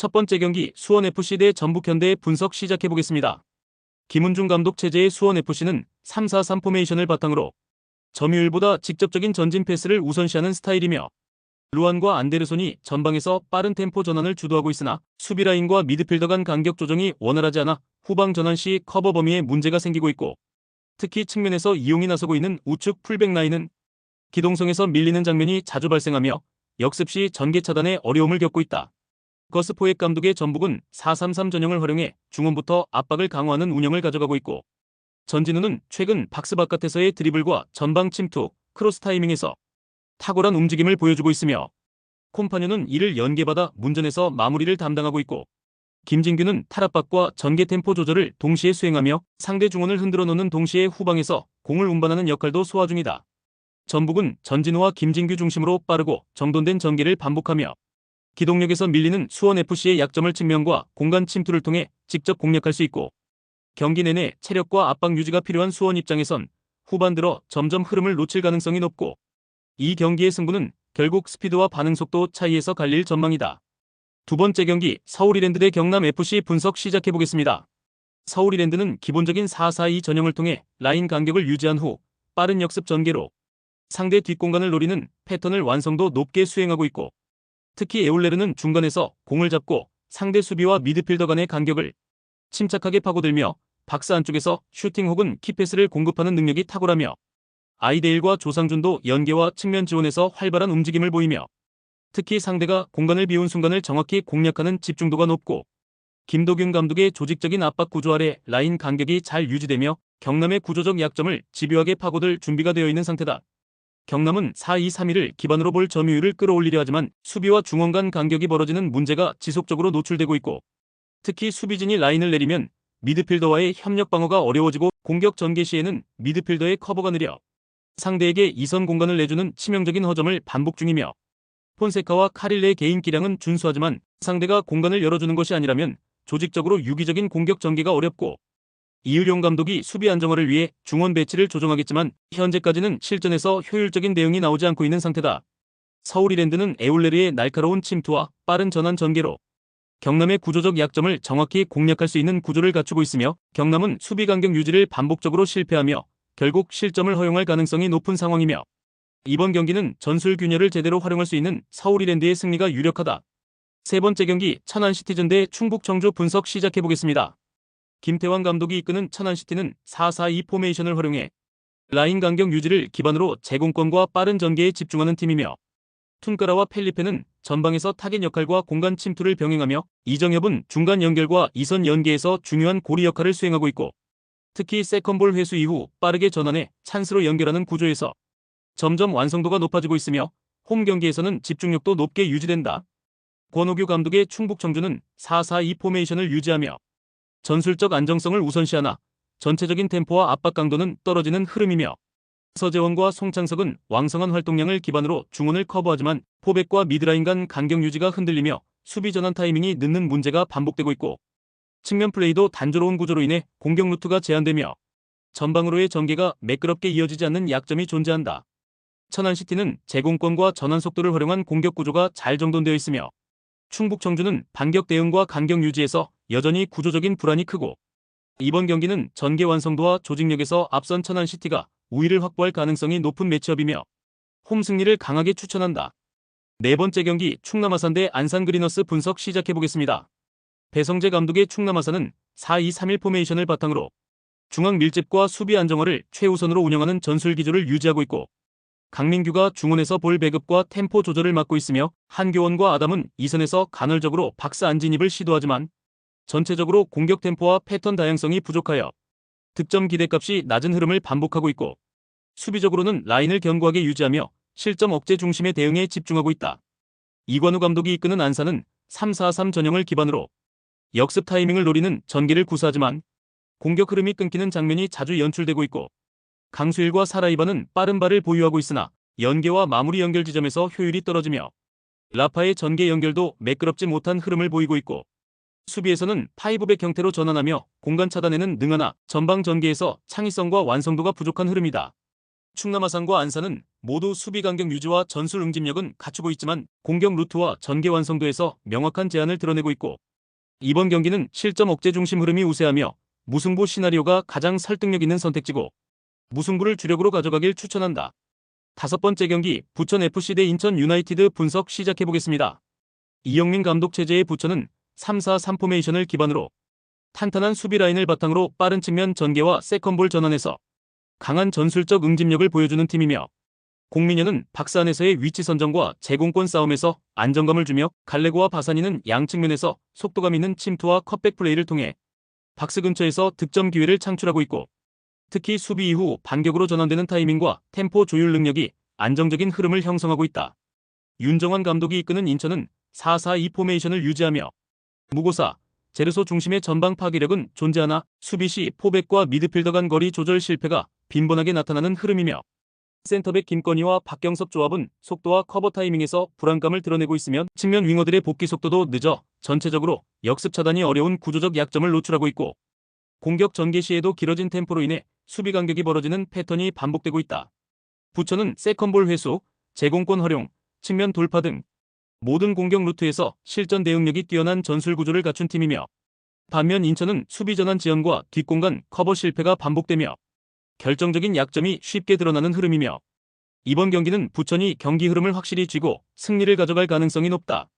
첫 번째 경기 수원FC 대 전북현대의 분석 시작해보겠습니다. 김은중 감독 체제의 수원FC는 3-4-3 포메이션을 바탕으로 점유율보다 직접적인 전진 패스를 우선시하는 스타일이며 루안과 안데르손이 전방에서 빠른 템포 전환을 주도하고 있으나 수비라인과 미드필더 간 간격 조정이 원활하지 않아 후방 전환 시 커버 범위에 문제가 생기고 있고, 특히 측면에서 이용이 나서고 있는 우측 풀백 라인은 기동성에서 밀리는 장면이 자주 발생하며 역습 시 전개 차단에 어려움을 겪고 있다. 거스 포획 감독의 전북은 4-3-3 전형을 활용해 중원부터 압박을 강화하는 운영을 가져가고 있고, 전진우는 최근 박스 바깥에서의 드리블과 전방 침투, 크로스 타이밍에서 탁월한 움직임을 보여주고 있으며, 콤파뉴는 이를 연계받아 문전에서 마무리를 담당하고 있고, 김진규는 탈압박과 전개 템포 조절을 동시에 수행하며 상대 중원을 흔들어 놓는 동시에 후방에서 공을 운반하는 역할도 소화 중이다. 전북은 전진우와 김진규 중심으로 빠르고 정돈된 전개를 반복하며 기동력에서 밀리는 수원FC의 약점을 측면과 공간 침투를 통해 직접 공략할 수 있고, 경기 내내 체력과 압박 유지가 필요한 수원 입장에선 후반 들어 점점 흐름을 놓칠 가능성이 높고, 이 경기의 승부는 결국 스피드와 반응 속도 차이에서 갈릴 전망이다. 두 번째 경기 서울이랜드 대 경남FC 분석 시작해보겠습니다. 서울이랜드는 기본적인 4-4-2 전형을 통해 라인 간격을 유지한 후 빠른 역습 전개로 상대 뒷공간을 노리는 패턴을 완성도 높게 수행하고 있고, 특히 에올레르는 중간에서 공을 잡고 상대 수비와 미드필더 간의 간격을 침착하게 파고들며 박스 안쪽에서 슈팅 혹은 키패스를 공급하는 능력이 탁월하며, 아이데일과 조상준도 연계와 측면 지원에서 활발한 움직임을 보이며, 특히 상대가 공간을 비운 순간을 정확히 공략하는 집중도가 높고, 김도균 감독의 조직적인 압박 구조 아래 라인 간격이 잘 유지되며 경남의 구조적 약점을 집요하게 파고들 준비가 되어 있는 상태다. 경남은 4-2-3-1을 기반으로 볼 점유율을 끌어올리려 하지만 수비와 중원 간 간격이 벌어지는 문제가 지속적으로 노출되고 있고, 특히 수비진이 라인을 내리면 미드필더와의 협력 방어가 어려워지고 공격 전개 시에는 미드필더의 커버가 느려 상대에게 이선 공간을 내주는 치명적인 허점을 반복 중이며, 폰세카와 카릴레의 개인 기량은 준수하지만 상대가 공간을 열어주는 것이 아니라면 조직적으로 유기적인 공격 전개가 어렵고, 이의룡 감독이 수비 안정화를 위해 중원 배치를 조정하겠지만 현재까지는 실전에서 효율적인 대응이 나오지 않고 있는 상태다. 서울이랜드는 에올레르의 날카로운 침투와 빠른 전환 전개로 경남의 구조적 약점을 정확히 공략할 수 있는 구조를 갖추고 있으며, 경남은 수비 간격 유지를 반복적으로 실패하며 결국 실점을 허용할 가능성이 높은 상황이며, 이번 경기는 전술 균열을 제대로 활용할 수 있는 서울이랜드의 승리가 유력하다. 세 번째 경기 천안시티즌 대 충북청주 분석 시작해보겠습니다. 김태환 감독이 이끄는 천안시티는 4-4-2 포메이션을 활용해 라인 간격 유지를 기반으로 제공권과 빠른 전개에 집중하는 팀이며, 툰까라와 펠리페는 전방에서 타겟 역할과 공간 침투를 병행하며 이정엽은 중간 연결과 이선 연계에서 중요한 고리 역할을 수행하고 있고, 특히 세컨볼 회수 이후 빠르게 전환해 찬스로 연결하는 구조에서 점점 완성도가 높아지고 있으며 홈 경기에서는 집중력도 높게 유지된다. 권오규 감독의 충북청주는 4-4-2 포메이션을 유지하며 전술적 안정성을 우선시하나 전체적인 템포와 압박 강도는 떨어지는 흐름이며, 서재원과 송창석은 왕성한 활동량을 기반으로 중원을 커버하지만 포백과 미드라인 간 간격 유지가 흔들리며 수비 전환 타이밍이 늦는 문제가 반복되고 있고, 측면 플레이도 단조로운 구조로 인해 공격 루트가 제한되며 전방으로의 전개가 매끄럽게 이어지지 않는 약점이 존재한다. 천안시티는 제공권과 전환 속도를 활용한 공격 구조가 잘 정돈되어 있으며, 충북청주는 반격 대응과 간격 유지에서 여전히 구조적인 불안이 크고, 이번 경기는 전개 완성도와 조직력에서 앞선 천안시티가 우위를 확보할 가능성이 높은 매치업이며 홈 승리를 강하게 추천한다. 네 번째 경기 충남 아산 대 안산 그리너스 분석 시작해보겠습니다. 배성재 감독의 충남 아산은 4-2-3-1 포메이션을 바탕으로 중앙 밀집과 수비 안정화를 최우선으로 운영하는 전술 기조를 유지하고 있고, 강민규가 중원에서 볼 배급과 템포 조절을 맡고 있으며 한교원과 아담은 이선에서 간헐적으로 박스 안진입을 시도하지만 전체적으로 공격 템포와 패턴 다양성이 부족하여 득점 기대값이 낮은 흐름을 반복하고 있고, 수비적으로는 라인을 견고하게 유지하며 실점 억제 중심의 대응에 집중하고 있다. 이관우 감독이 이끄는 안산은 3-4-3 전형을 기반으로 역습 타이밍을 노리는 전개를 구사하지만 공격 흐름이 끊기는 장면이 자주 연출되고 있고, 강수일과 사라이바는 빠른 발을 보유하고 있으나 연계와 마무리 연결 지점에서 효율이 떨어지며 라파의 전개 연결도 매끄럽지 못한 흐름을 보이고 있고, 수비에서는 파이브백 형태로 전환하며 공간 차단에는 능하나 전방 전개에서 창의성과 완성도가 부족한 흐름이다. 충남 아산과 안산은 모두 수비 간격 유지와 전술 응집력은 갖추고 있지만 공격 루트와 전개 완성도에서 명확한 제한을 드러내고 있고, 이번 경기는 실점 억제 중심 흐름이 우세하며 무승부 시나리오가 가장 설득력 있는 선택지고 무승부를 주력으로 가져가길 추천한다. 다섯 번째 경기 부천FC 대 인천 유나이티드 분석 시작해보겠습니다. 이영민 감독 체제의 부천은 3-4-3 포메이션을 기반으로 탄탄한 수비 라인을 바탕으로 빠른 측면 전개와 세컨볼 전환에서 강한 전술적 응집력을 보여주는 팀이며, 공민현은 박스 안에서의 위치 선정과 제공권 싸움에서 안정감을 주며 갈레고와 바사니는 양측면에서 속도감 있는 침투와 컷백 플레이를 통해 박스 근처에서 득점 기회를 창출하고 있고, 특히 수비 이후 반격으로 전환되는 타이밍과 템포 조율 능력이 안정적인 흐름을 형성하고 있다. 윤정환 감독이 이끄는 인천은 4-4-2 포메이션을 유지하며 무고사, 제르소 중심의 전방 파괴력은 존재하나 수비 시 포백과 미드필더 간 거리 조절 실패가 빈번하게 나타나는 흐름이며, 센터백 김건희와 박경섭 조합은 속도와 커버 타이밍에서 불안감을 드러내고 있으면 측면 윙어들의 복귀 속도도 늦어 전체적으로 역습 차단이 어려운 구조적 약점을 노출하고 있고, 공격 전개 시에도 길어진 템포로 인해 수비 간격이 벌어지는 패턴이 반복되고 있다. 부천은 세컨볼 회수, 제공권 활용, 측면 돌파 등 모든 공격 루트에서 실전 대응력이 뛰어난 전술 구조를 갖춘 팀이며, 반면 인천은 수비 전환 지연과 뒷공간 커버 실패가 반복되며 결정적인 약점이 쉽게 드러나는 흐름이며, 이번 경기는 부천이 경기 흐름을 확실히 쥐고 승리를 가져갈 가능성이 높다.